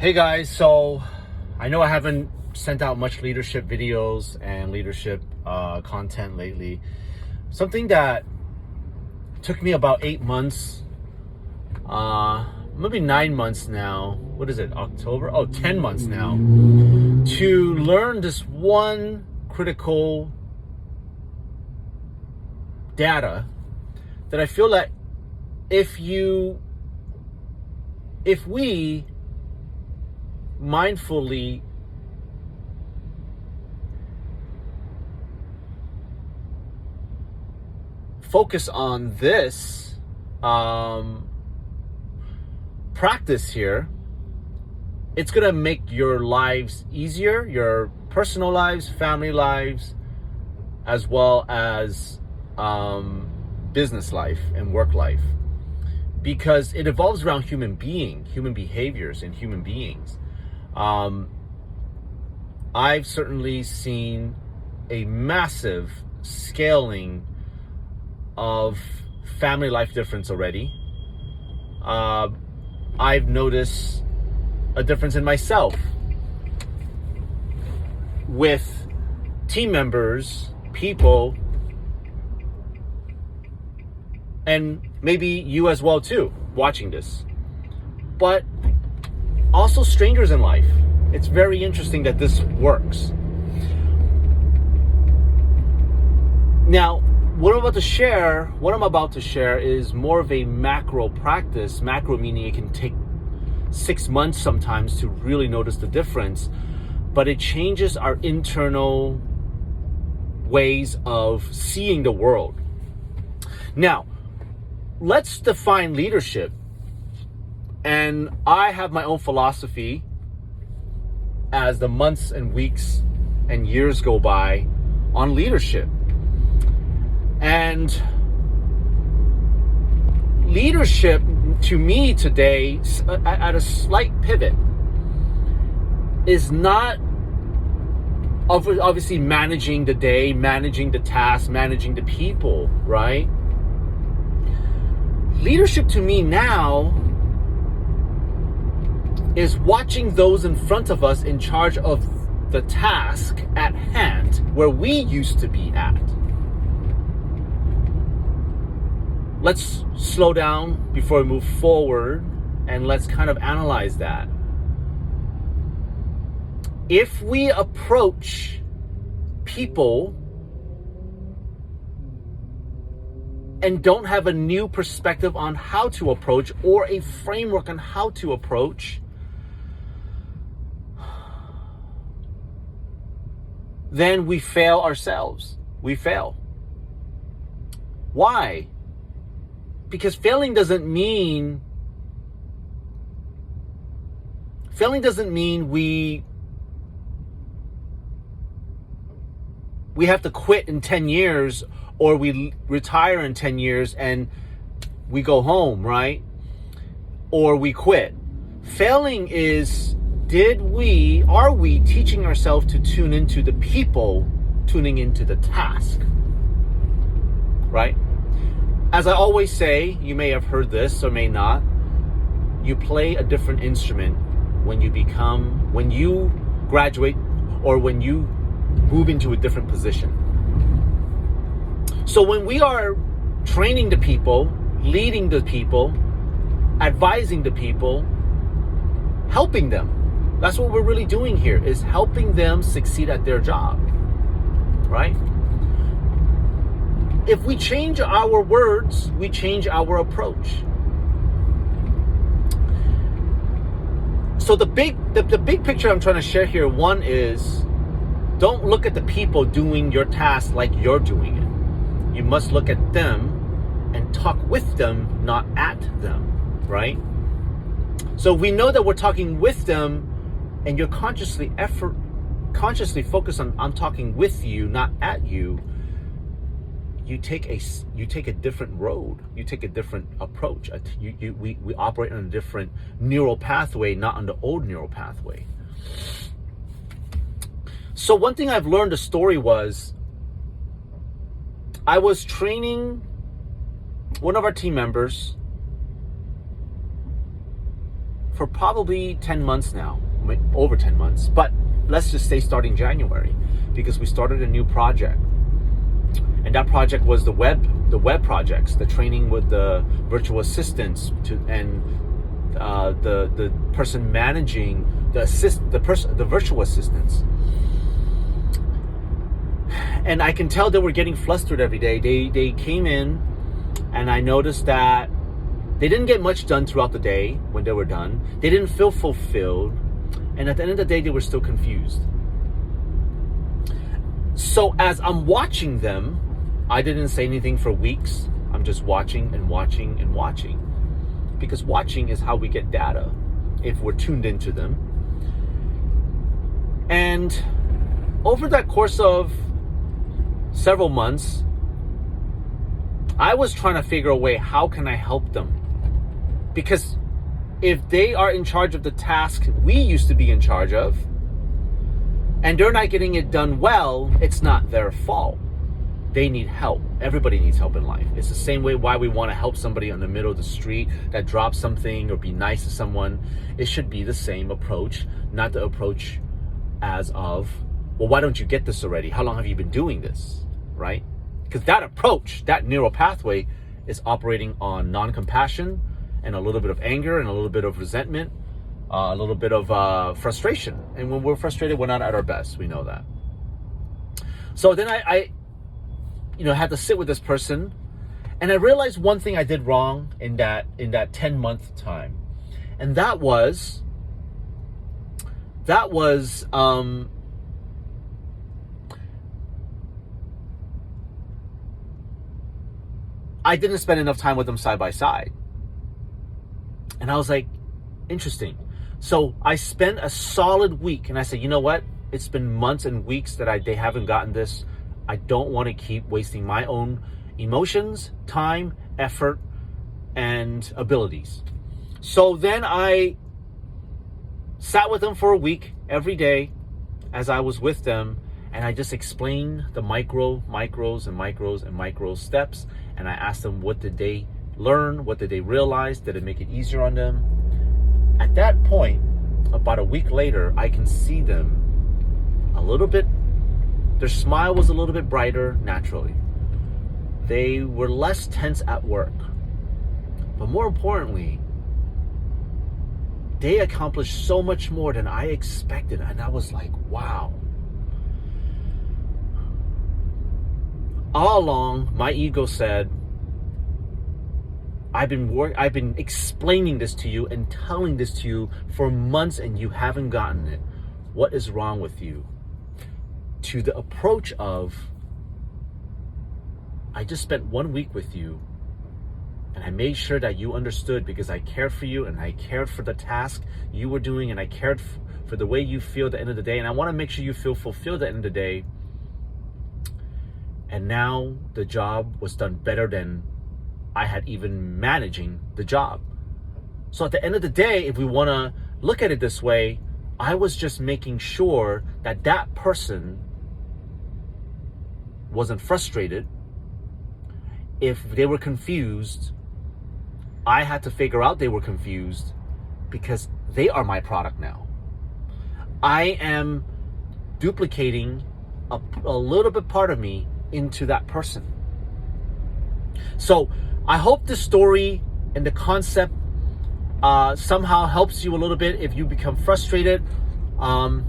Hey guys, so I know I haven't sent out much leadership videos and leadership content lately. Something that took me about 8 months, maybe 9 months now. What is it, October? 10 months now to learn this one critical data that I feel that if we mindfully focus on this practice here, it's gonna make your lives easier, your personal lives, family lives, as well as business life and work life, because it evolves around human behaviors and human beings. I've certainly seen a massive scaling of family life difference already. I've noticed a difference in myself with team members, people, and maybe you as well too, watching this. But also strangers in life. It's very interesting that this works. Now, what I'm about to share is more of a macro practice. Macro meaning it can take 6 months sometimes to really notice the difference, but it changes our internal ways of seeing the world. Now, let's define leadership. And I have my own philosophy as the months and weeks and years go by on leadership. And leadership to me today, at a slight pivot, is not obviously managing the day, managing the tasks, managing the people, right? Leadership to me now is watching those in front of us in charge of the task at hand where we used to be at. Let's slow down before we move forward and let's kind of analyze that. If we approach people and don't have a new perspective on how to approach or a framework on how to approach, then we fail ourselves. We fail. Why? Because failing doesn't mean we have to quit in 10 years or we retire in 10 years and we go home, right? Or we quit. Failing is, are we teaching ourselves to tune into the people, tuning into the task, right? As I always say, you may have heard this or may not, you play a different instrument when you graduate or when you move into a different position. So when we are training the people, leading the people, advising the people, helping them, that's what we're really doing here, is helping them succeed at their job, right? If we change our words, we change our approach. So the big picture I'm trying to share here, one is, don't look at the people doing your task like you're doing it. You must look at them and talk with them, not at them, right? So we know that we're talking with them, and you're consciously focused on, I'm talking with you, not at you. You take a different road. You take a different approach. We operate on a different neural pathway, not on the old neural pathway. So one thing I've learned, the story was, I was training one of our team members for probably 10 months now, over 10 months, but let's just say starting January, because we started a new project. And that project was the web projects, the training with the virtual assistants and the person managing the virtual assistants. And I can tell they were getting flustered every day. They came in, and I noticed that they didn't get much done throughout the day. When they were done, they didn't feel fulfilled, and at the end of the day, they were still confused. So as I'm watching them, I didn't say anything for weeks. I'm just watching and watching and watching, because watching is how we get data if we're tuned into them. And over that course of several months, I was trying to figure a way, how can I help them? Because if they are in charge of the task we used to be in charge of, and they're not getting it done well, it's not their fault. They need help. Everybody needs help in life. It's the same way why we want to help somebody on the middle of the street that drops something or be nice to someone. It should be the same approach, not the approach as of, well, why don't you get this already? How long have you been doing this, right? Because that approach, that neural pathway, is operating on non-compassion and a little bit of anger and a little bit of resentment, a little bit of frustration. And when we're frustrated, we're not at our best. We know that. So then I had to sit with this person, and I realized one thing I did wrong in that 10-month time. And that was I didn't spend enough time with them side by side. And I was like, interesting. So I spent a solid week, and I said, you know what? It's been months and weeks that they haven't gotten this. I don't want to keep wasting my own emotions, time, effort, and abilities. So then I sat with them for a week every day as I was with them, and I just explained the micros steps, and I asked them, what did they learn? What did they realize? Did it make it easier on them? At that point, about a week later, I can see them a little bit. Their smile was a little bit brighter naturally. They were less tense at work. But more importantly, they accomplished so much more than I expected. And I was like, wow. All along, my ego said, I've been explaining this to you and telling this to you for months, and you haven't gotten it. What is wrong with you? To the approach of, I just spent 1 week with you, and I made sure that you understood, because I cared for you, and I cared for the task you were doing, and I cared for the way you feel at the end of the day, and I want to make sure you feel fulfilled at the end of the day. And now the job was done better than I had even managing the job. So at the end of the day, if we want to look at it this way, I was just making sure that that person wasn't frustrated. If they were confused, I had to figure out they were confused, because they are my product now. I am duplicating a little bit part of me into that person. So I hope the story and the concept somehow helps you a little bit if you become frustrated. I'm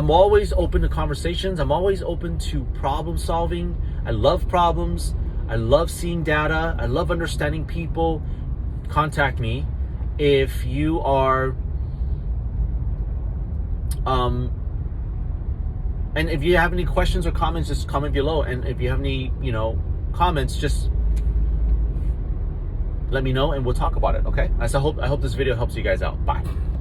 always open to conversations. I'm always open to problem solving. I love problems. I love seeing data. I love understanding people. Contact me if you are and if you have any questions or comments, just comment below. And if you have any comments, just let me know and we'll talk about it. Okay? I hope this video helps you guys out. Bye.